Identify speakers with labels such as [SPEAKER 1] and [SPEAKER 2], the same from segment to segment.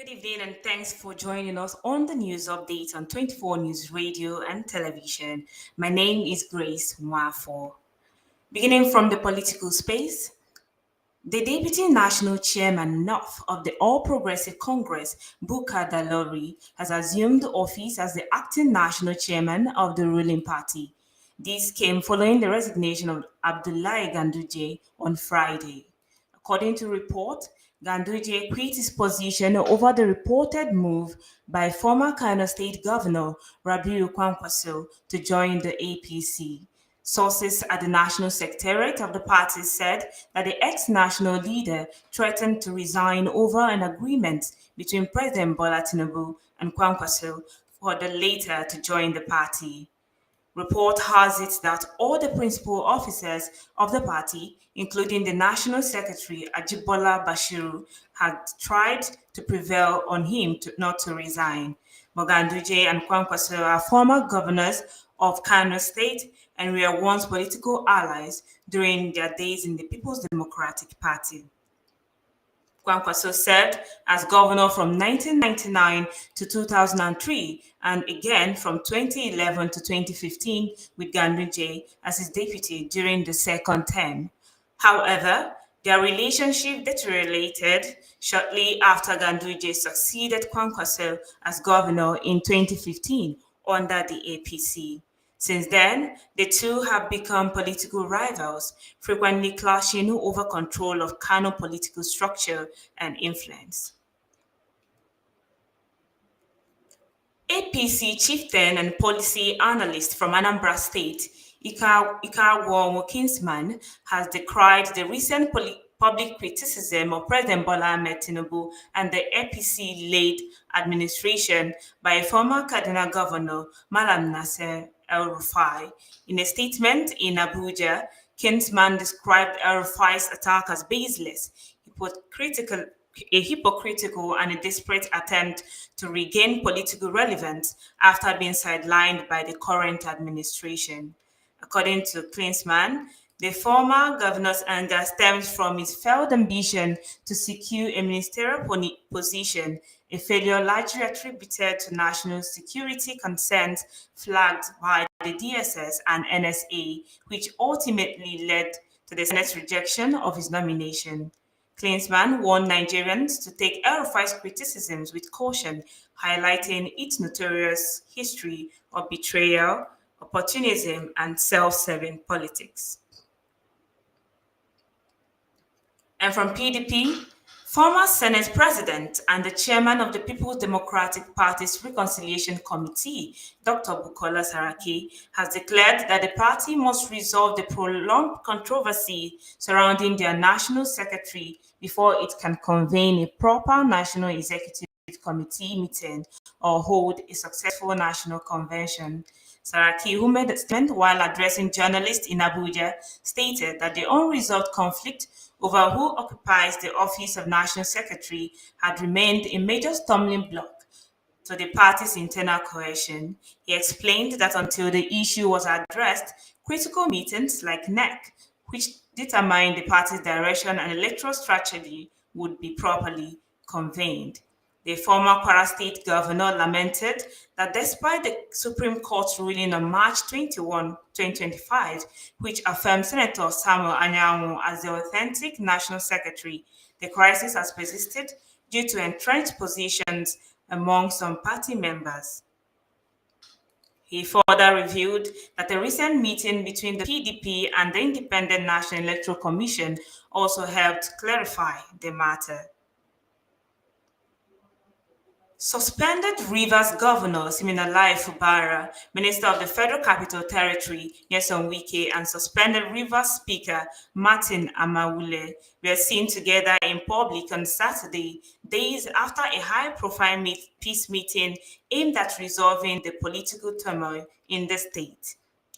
[SPEAKER 1] evening and thanks for joining us on the news update on 24 News Radio and Television. My name is Grace Mwafo. Beginning from the political space, the Deputy National Chairman North of the All Progressive Congress, Buka Dalori, has assumed office as the acting national chairman of the ruling party. This came following the resignation of Abdullahi Ganduje on Friday. According to report, Ganduje quit his position over the reported move by former Kano State Governor Rabiu Kwankwaso to join the APC. Sources at the National Secretariat of the party said that the ex-national leader threatened to resign over an agreement between President Bola Tinubu and Kwankwaso for the latter to join the party. Report has it that all the principal officers of the party, including the National Secretary Ajibola Bashiru, had tried to prevail on him not to resign. Moganduje and Kwankwaso are former governors of Kano State and were once political allies during their days in the People's Democratic Party. Kwankwaso served as governor from 1999 to 2003 and again from 2011 to 2015 with Ganduje as his deputy during the second term. However, their relationship deteriorated shortly after Ganduje succeeded Kwankwaso as governor in 2015 under the APC. Since then, the two have become political rivals, frequently clashing over control of Kano political structure and influence. APC chieftain and policy analyst from Anambra State, Ikawo Kinsman, has decried the recent public criticism of President Bola Ahmed Tinubu and the APC-led administration by former Kaduna Governor Malam Nasser El-Rufai. In a statement in Abuja, Kinsman described El-Rufai's attack as baseless, hypocritical and a desperate attempt to regain political relevance after being sidelined by the current administration. According to Klinsmann, the former governor's anger stems from his failed ambition to secure a ministerial position, a failure largely attributed to national security concerns flagged by the DSS and NSA, which ultimately led to the Senate's rejection of his nomination. Klinsmann warned Nigerians to take El-Rufai's criticisms with caution, highlighting its notorious history of betrayal, opportunism, and self-serving politics. And from PDP, former Senate President and the chairman of the People's Democratic Party's Reconciliation Committee, Dr. Bukola Saraki, has declared that the party must resolve the prolonged controversy surrounding their national secretary before it can convene a proper National Executive Committee meeting or hold a successful national convention. Saraki, who made the statement while addressing journalists in Abuja, stated that the unresolved conflict over who occupies the office of National Secretary had remained a major stumbling block to the party's internal cohesion. He explained that until the issue was addressed, critical meetings like NEC, which determine the party's direction and electoral strategy, would be properly convened. The former Kwara State governor lamented that despite the Supreme Court's ruling on March 21, 2025, which affirmed Senator Samuel Anyanwu as the authentic national secretary, the crisis has persisted due to entrenched positions among some party members. He further revealed that a recent meeting between the PDP and the Independent National Electoral Commission also helped clarify the matter. Suspended Rivers Governor Siminalayi Fubara, Minister of the Federal Capital Territory Nyesom Wike, and suspended Rivers Speaker Martin Amawule were seen together in public on Saturday, days after a high-profile peace meeting aimed at resolving the political turmoil in the state.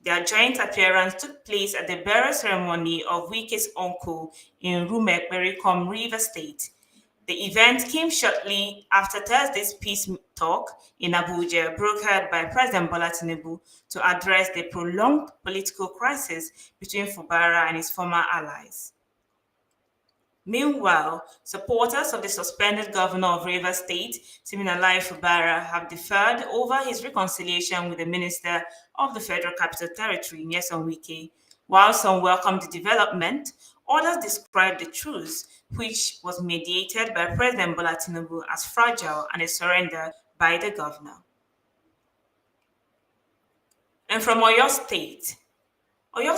[SPEAKER 1] Their joint appearance took place at the burial ceremony of Wike's uncle in Rumekberikom, Rivers State. The event came shortly after Thursday's peace talk in Abuja, brokered by President Bola Tinubu to address the prolonged political crisis between Fubara and his former allies. Meanwhile, supporters of the suspended governor of Rivers State, Siminalayi Fubara, have deferred over his reconciliation with the minister of the Federal Capital Territory, Nyesom Wike. While some welcomed the development, others described the truce, which was mediated by President Bola Tinubu, as fragile and a surrender by the governor. And from Oyo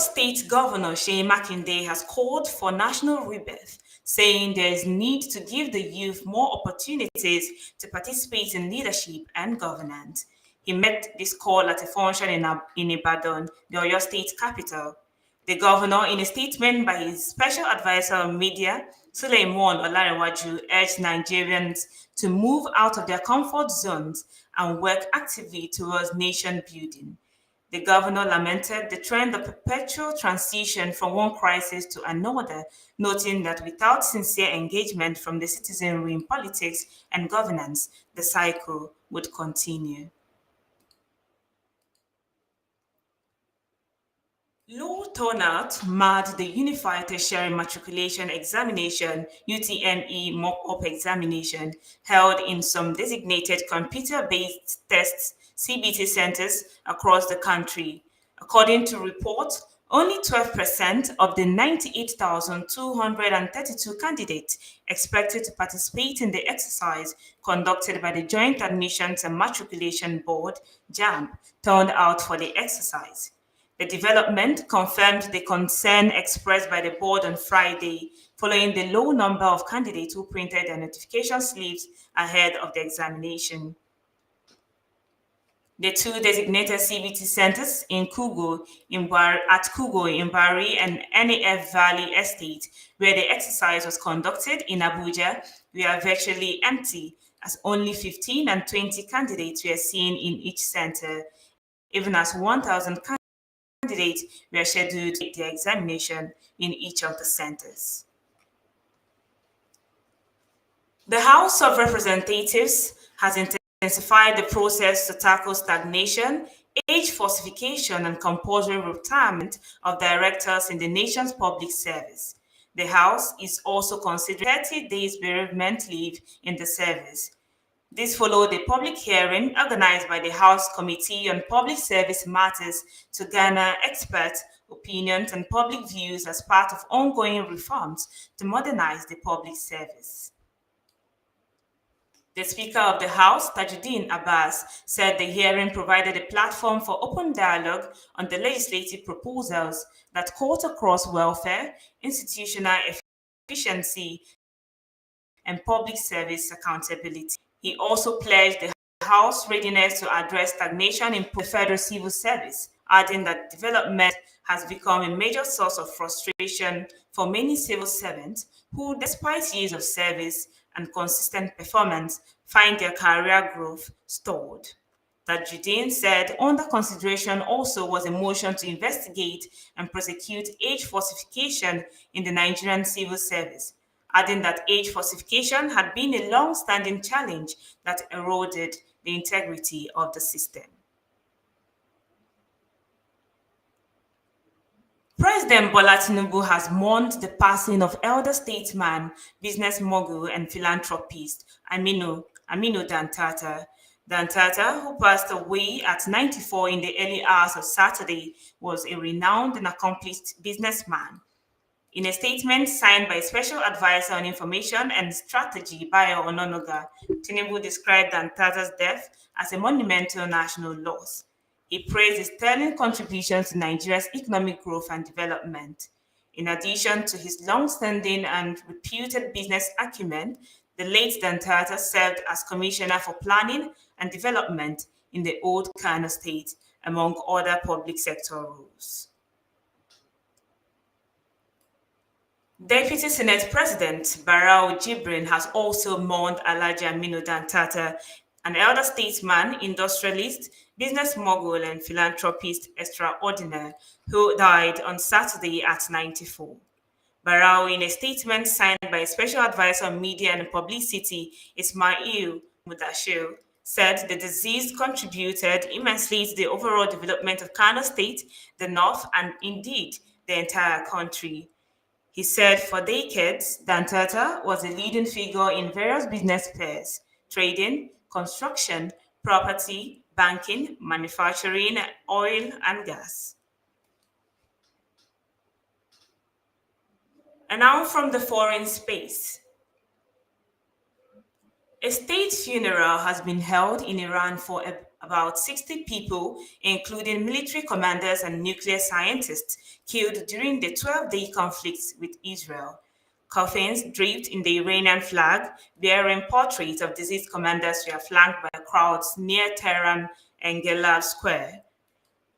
[SPEAKER 1] State Governor Shea Makinde has called for national rebirth, saying there is need to give the youth more opportunities to participate in leadership and governance. He met this call at a function in Ibadan, the Oyo State capital. The governor, in a statement by his special advisor on media, Suleiman Olarewaju, urged Nigerians to move out of their comfort zones and work actively towards nation building. The governor lamented the trend of perpetual transition from one crisis to another, noting that without sincere engagement from the citizenry in politics and governance, the cycle would continue. Low turnout marred the Unified Tertiary Matriculation Examination (UTME) mock-up examination held in some designated computer-based tests (CBT) centers across the country. According to reports, only 12% of the 98,232 candidates expected to participate in the exercise conducted by the Joint Admissions and Matriculation Board (JAMB) turned out for the exercise. The development confirmed the concern expressed by the board on Friday following the low number of candidates who printed their notification slips ahead of the examination. The two designated CBT centers at Kugo in Bari and NAF Valley Estate, where the exercise was conducted in Abuja, were virtually empty, as only 15 and 20 candidates were seen in each center, even as 1,000 candidates were scheduled to take their examination in each of the centers. The House of Representatives has intensified the process to tackle stagnation, age falsification, and compulsory retirement of directors in the nation's public service. The House is also considering 30 days bereavement leave in the service. This followed a public hearing organized by the House Committee on Public Service Matters to garner expert opinions and public views as part of ongoing reforms to modernize the public service. The Speaker of the House, Tajuddin Abbas, said the hearing provided a platform for open dialogue on the legislative proposals that cut across welfare, institutional efficiency, and public service accountability. He also pledged the House readiness to address stagnation in the federal civil service, adding that development has become a major source of frustration for many civil servants who, despite years of service and consistent performance, find their career growth stalled. Tajuddin said under consideration also was a motion to investigate and prosecute age falsification in the Nigerian civil service, adding that age falsification had been a long-standing challenge that eroded the integrity of the system. President Bola Tinubu has mourned the passing of elder statesman, business mogul, and philanthropist Aminu Dantata. Dantata, who passed away at 94 in the early hours of Saturday, was a renowned and accomplished businessman. In a statement signed by Special Advisor on Information and Strategy, Bayo Ononoga, Tinubu described Dantata's death as a monumental national loss. He praised his sterling contributions to Nigeria's economic growth and development. In addition to his long-standing and reputed business acumen, the late Dantata served as Commissioner for Planning and Development in the Old Kano State, among other public sector roles. Deputy Senate President Barau Jibrin has also mourned Alhaji Aminu Dantata, an elder statesman, industrialist, business mogul, and philanthropist extraordinaire who died on Saturday at 94. Barau, in a statement signed by Special Advisor on Media and Publicity Ismail Mudashir, said the disease contributed immensely to the overall development of Kano State, the North, and indeed the entire country. He said for decades, Dantata was a leading figure in various business spheres: trading, construction, property, banking, manufacturing, oil, and gas. And now from the foreign space. A state funeral has been held in Iran for about 60 people, including military commanders and nuclear scientists, killed during the 12-day conflict with Israel. Coffins draped in the Iranian flag, bearing portraits of deceased commanders, were flanked by crowds near Tehran and Gelab Square.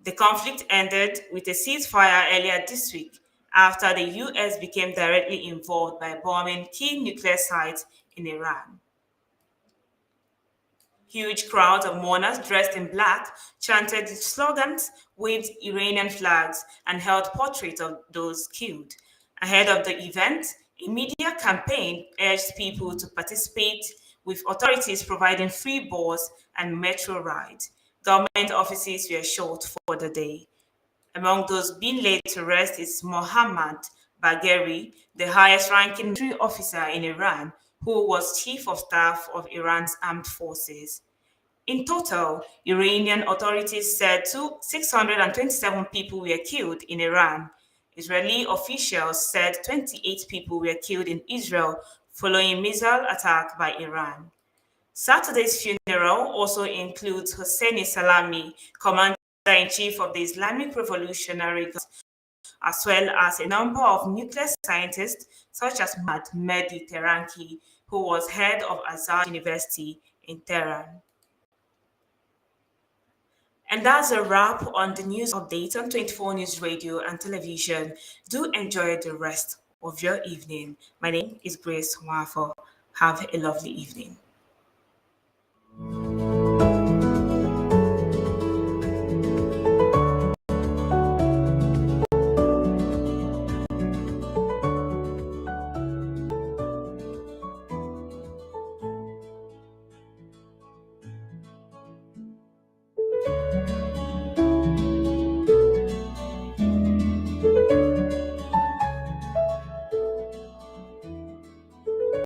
[SPEAKER 1] The conflict ended with a ceasefire earlier this week after the US became directly involved by bombing key nuclear sites in Iran. Huge crowds of mourners dressed in black chanted slogans, waved Iranian flags, and held portraits of those killed. Ahead of the event, a media campaign urged people to participate, with authorities providing free bus and metro rides. Government offices were shut for the day. Among those being laid to rest is Mohammad Bagheri, the highest ranking military officer in Iran, who was chief of staff of Iran's armed forces. In total, Iranian authorities said 627 people were killed in Iran. Israeli officials said 28 people were killed in Israel following missile attack by Iran. Saturday's funeral also includes Hosseini Salami, commander-in-chief of the Islamic Revolutionary Guard, as well as a number of nuclear scientists such as Muhammad Mehdi Teranki, who was head of Azad University in Tehran. And that's a wrap on the news update on 24 News Radio and Television. Do enjoy the rest of your evening. My name is Grace Wafo. Have a lovely evening.